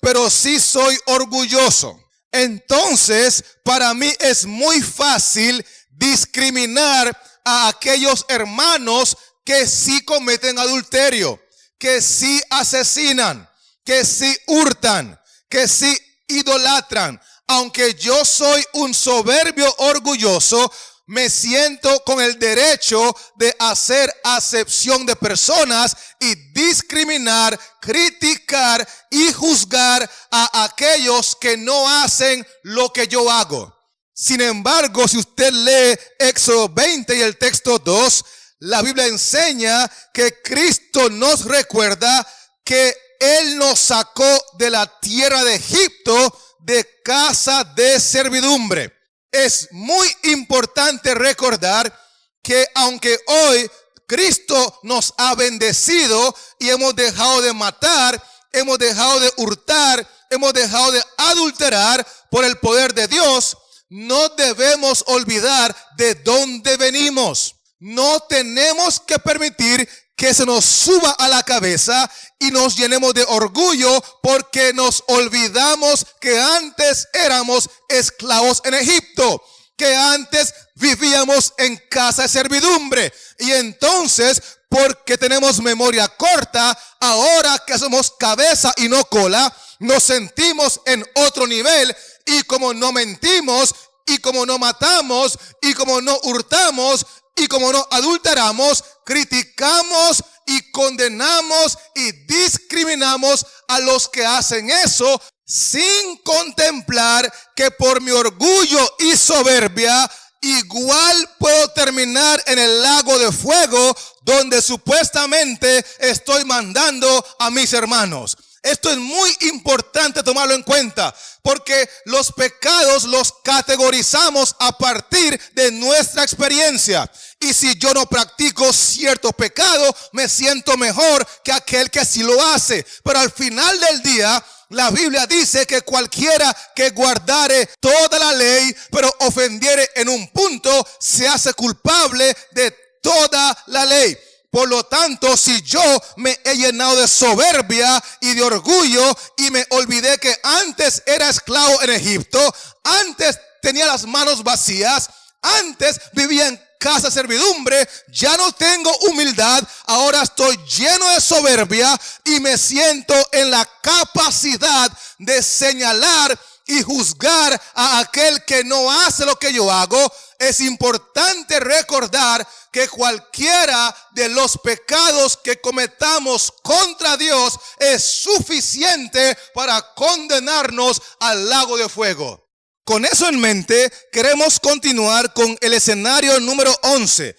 pero sí soy orgulloso. Entonces, para mí es muy fácil discriminar a aquellos hermanos que sí cometen adulterio, que sí asesinan, que sí hurtan, que sí idolatran. Aunque yo soy un soberbio orgulloso, me siento con el derecho de hacer acepción de personas y discriminar, criticar y juzgar a aquellos que no hacen lo que yo hago. Sin embargo, si usted lee Éxodo 20 y el texto 2, la Biblia enseña que Cristo nos recuerda que Él nos sacó de la tierra de Egipto, de casa de servidumbre. Es muy importante recordar que aunque hoy Cristo nos ha bendecido y hemos dejado de matar, hemos dejado de hurtar, hemos dejado de adulterar por el poder de Dios, no debemos olvidar de dónde venimos. No tenemos que permitir que se nos suba a la cabeza y nos llenemos de orgullo porque nos olvidamos que antes éramos esclavos en Egipto, que antes vivíamos en casa de servidumbre, y entonces porque tenemos memoria corta, ahora que somos cabeza y no cola, nos sentimos en otro nivel, y como no mentimos, y como no matamos, y como no hurtamos, y como no adulteramos, criticamos y condenamos y discriminamos a los que hacen eso, sin contemplar que por mi orgullo y soberbia igual puedo terminar en el lago de fuego donde supuestamente estoy mandando a mis hermanos. Esto es muy importante tomarlo en cuenta, porque los pecados los categorizamos a partir de nuestra experiencia. Y si yo no practico cierto pecado, me siento mejor que aquel que sí lo hace. Pero al final del día, la Biblia dice que cualquiera que guardare toda la ley, pero ofendiere en un punto, se hace culpable de toda la ley. Por lo tanto, si yo me he llenado de soberbia y de orgullo y me olvidé que antes era esclavo en Egipto, antes tenía las manos vacías, antes vivía en casa de servidumbre, ya no tengo humildad, ahora estoy lleno de soberbia y me siento en la capacidad de señalar y juzgar a aquel que no hace lo que yo hago. Es importante recordar que cualquiera de los pecados que cometamos contra Dios es suficiente para condenarnos al lago de fuego. Con eso en mente, queremos continuar con el escenario número 11.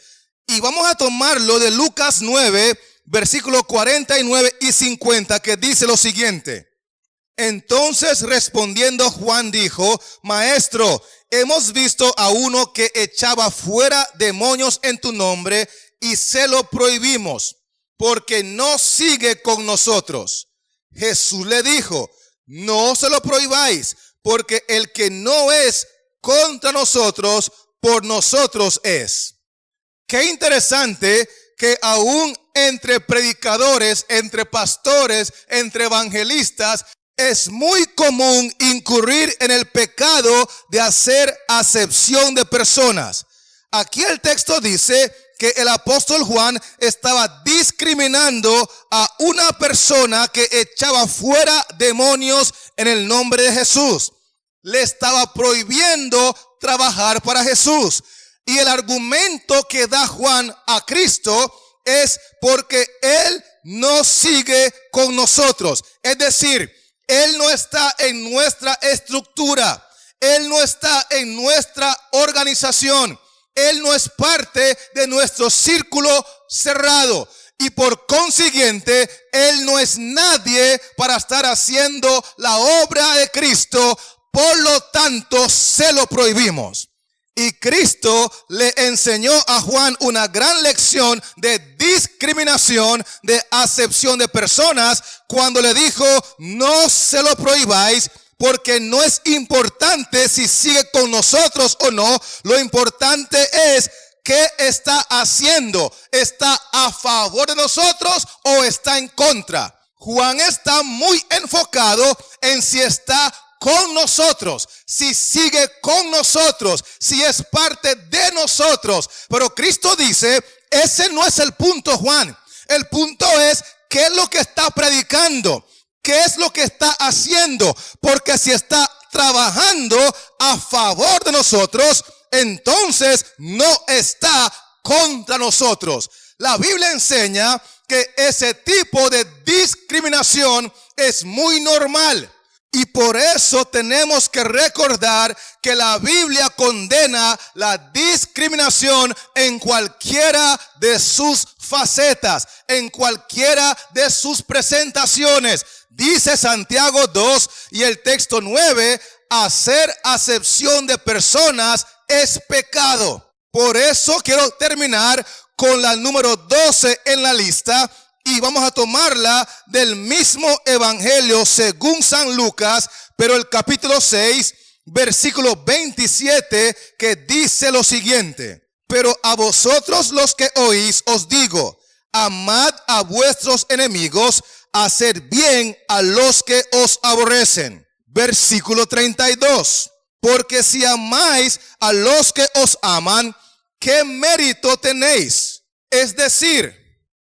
Y vamos a tomarlo de Lucas 9, versículos 49 y 50, que dice lo siguiente. Entonces respondiendo Juan dijo, Maestro, hemos visto a uno que echaba fuera demonios en tu nombre y se lo prohibimos, porque no sigue con nosotros. Jesús le dijo, no se lo prohibáis, porque el que no es contra nosotros, por nosotros es. Qué interesante que aún entre predicadores, entre pastores, entre evangelistas, es muy común incurrir en el pecado de hacer acepción de personas. Aquí el texto dice que el apóstol Juan estaba discriminando a una persona que echaba fuera demonios en el nombre de Jesús. Le estaba prohibiendo trabajar para Jesús. Y el argumento que da Juan a Cristo es porque Él no sigue con nosotros. Es decir, Él no está en nuestra estructura. Él no está en nuestra organización. Él no es parte de nuestro círculo cerrado. Y por consiguiente, Él no es nadie para estar haciendo la obra de Cristo. Por lo tanto, se lo prohibimos. Y Cristo le enseñó a Juan una gran lección de discriminación, de acepción de personas, cuando le dijo, no se lo prohibáis, porque no es importante si sigue con nosotros o no. Lo importante es qué está haciendo. ¿Está a favor de nosotros o está en contra? Juan está muy enfocado en si está con nosotros, si sigue con nosotros, si es parte de nosotros. Pero Cristo dice, ese no es el punto, Juan. El punto es, ¿qué es lo que está predicando? ¿Qué es lo que está haciendo? Porque si está trabajando a favor de nosotros, entonces no está contra nosotros. La Biblia enseña que ese tipo de discriminación es muy normal. Y por eso tenemos que recordar que la Biblia condena la discriminación en cualquiera de sus facetas, en cualquiera de sus presentaciones. Dice Santiago 2 y el texto 9, hacer acepción de personas es pecado. Por eso quiero terminar con la número 12 en la lista. Y vamos a tomarla del mismo evangelio según San Lucas, pero el capítulo 6, versículo 27, que dice lo siguiente. Pero a vosotros los que oís os digo, amad a vuestros enemigos, haced bien a los que os aborrecen. Versículo 32. Porque si amáis a los que os aman, ¿qué mérito tenéis? Es decir,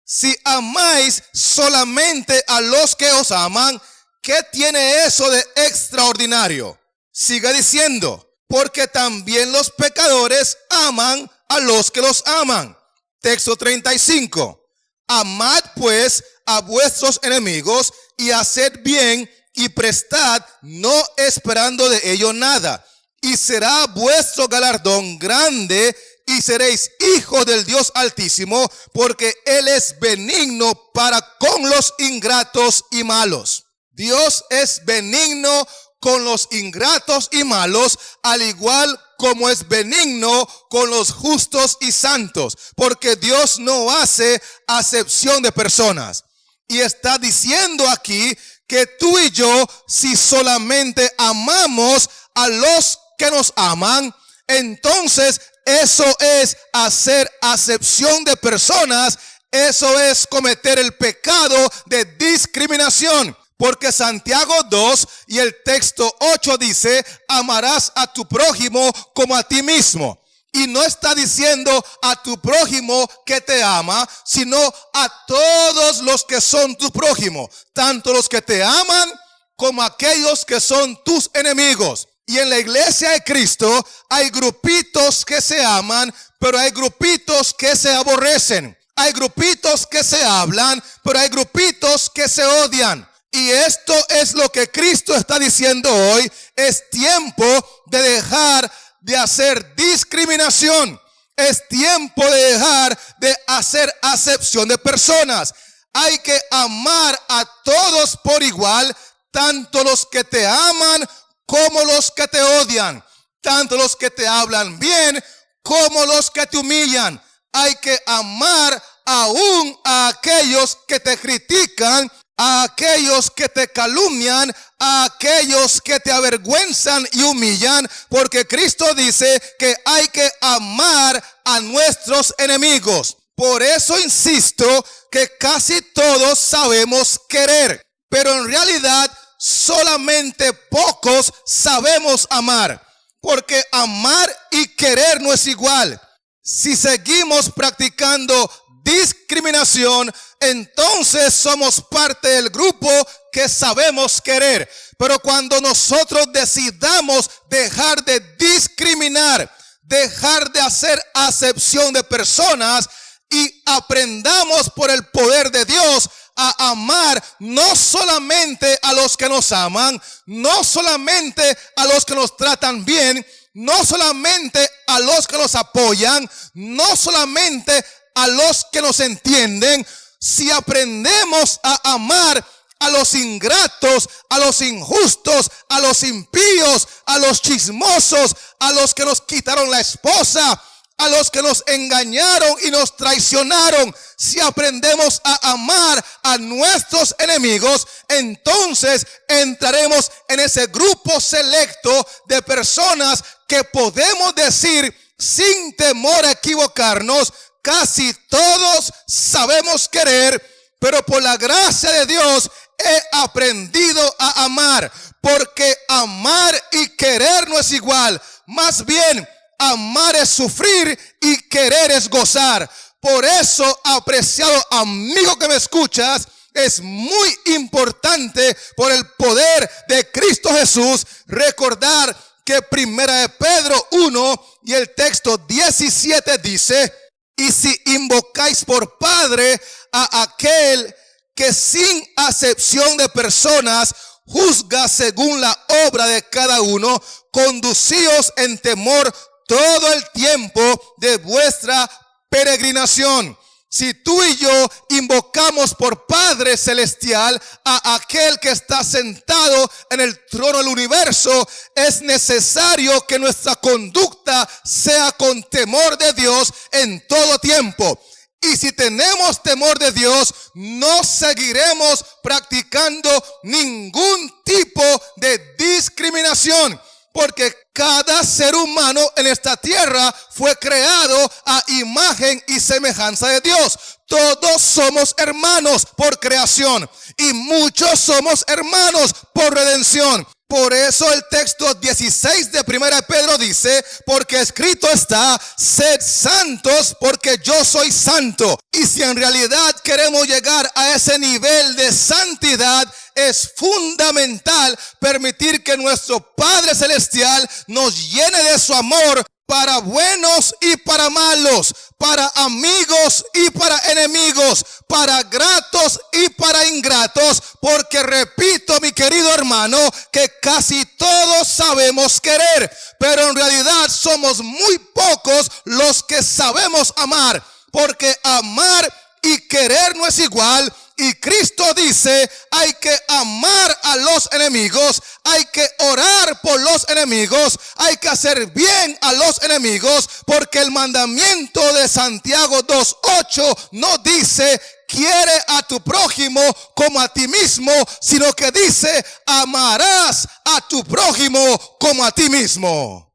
si amáis solamente a los que os aman, ¿qué tiene eso de extraordinario? Siga diciendo, porque también los pecadores aman a los que los aman. Texto 35. Amad pues a vuestros enemigos y haced bien y prestad, no esperando de ello nada. Y será vuestro galardón grande y seréis hijos del Dios Altísimo, porque Él es benigno para con los ingratos y malos. Dios es benigno con los ingratos y malos, al igual como es benigno con los justos y santos, porque Dios no hace acepción de personas. Y está diciendo aquí que tú y yo, si solamente amamos a los que nos aman, entonces eso es hacer acepción de personas, eso es cometer el pecado de discriminación. Porque Santiago 2 y el texto 8 dice, amarás a tu prójimo como a ti mismo. Y no está diciendo a tu prójimo que te ama, sino a todos los que son tu prójimo, tanto los que te aman como aquellos que son tus enemigos. Y en la iglesia de Cristo hay grupitos que se aman, pero hay grupitos que se aborrecen. Hay grupitos que se hablan, pero hay grupitos que se odian. Y esto es lo que Cristo está diciendo hoy. Es tiempo de dejar de hacer discriminación. Es tiempo de dejar de hacer acepción de personas. Hay que amar a todos por igual, tanto los que te aman como los que te odian, tanto los que te hablan bien como los que te humillan. Hay que amar aún a aquellos que te critican, a aquellos que te calumnian, a aquellos que te avergüenzan y humillan, porque Cristo dice que hay que amar a nuestros enemigos. Por eso insisto que casi todos sabemos querer, pero en realidad solamente pocos sabemos amar, porque amar y querer no es igual. Si seguimos practicando discriminación, entonces somos parte del grupo que sabemos querer. Pero cuando nosotros decidamos dejar de discriminar, dejar de hacer acepción de personas y aprendamos por el poder de Dios a amar no solamente a los que nos aman, no solamente a los que nos tratan bien, no solamente a los que nos apoyan, no solamente a los que nos entienden. Si aprendemos a amar a los ingratos, a los injustos, a los impíos, a los chismosos, a los que nos quitaron la esposa, a los que nos engañaron y nos traicionaron, si aprendemos a amar a nuestros enemigos, entonces entraremos en ese grupo selecto de personas que podemos decir sin temor a equivocarnos, casi todos sabemos querer, pero por la gracia de Dios he aprendido a amar, porque amar y querer no es igual. Más bien, amar es sufrir y querer es gozar. Por eso, apreciado amigo que me escuchas, es muy importante por el poder de Cristo Jesús recordar que Primera de Pedro 1 y el texto 17 dice: y si invocáis por Padre a aquel que sin acepción de personas juzga según la obra de cada uno, conducíos en temor todo el tiempo de vuestra peregrinación. Si tú y yo invocamos por Padre Celestial a aquel que está sentado en el trono del universo, es necesario que nuestra conducta sea con temor de Dios en todo tiempo. Y si tenemos temor de Dios, no seguiremos practicando ningún tipo de discriminación. Porque cada ser humano en esta tierra fue creado a imagen y semejanza de Dios. Todos somos hermanos por creación y muchos somos hermanos por redención. Por eso el texto 16 de Primera de Pedro dice: porque escrito está, sed santos porque yo soy santo. Y si en realidad queremos llegar a ese nivel de santidad, es fundamental permitir que nuestro Padre Celestial nos llene de su amor para buenos y para malos, para amigos y para enemigos, para gratos y para ingratos, porque repito, mi querido hermano, que casi todos sabemos querer, pero en realidad somos muy pocos los que sabemos amar, porque amar y querer no es igual. Y Cristo dice, hay que amar a los enemigos, hay que orar por los enemigos, hay que hacer bien a los enemigos, porque el mandamiento de Santiago 2:8 no dice quiere a tu prójimo como a ti mismo, sino que dice amarás a tu prójimo como a ti mismo.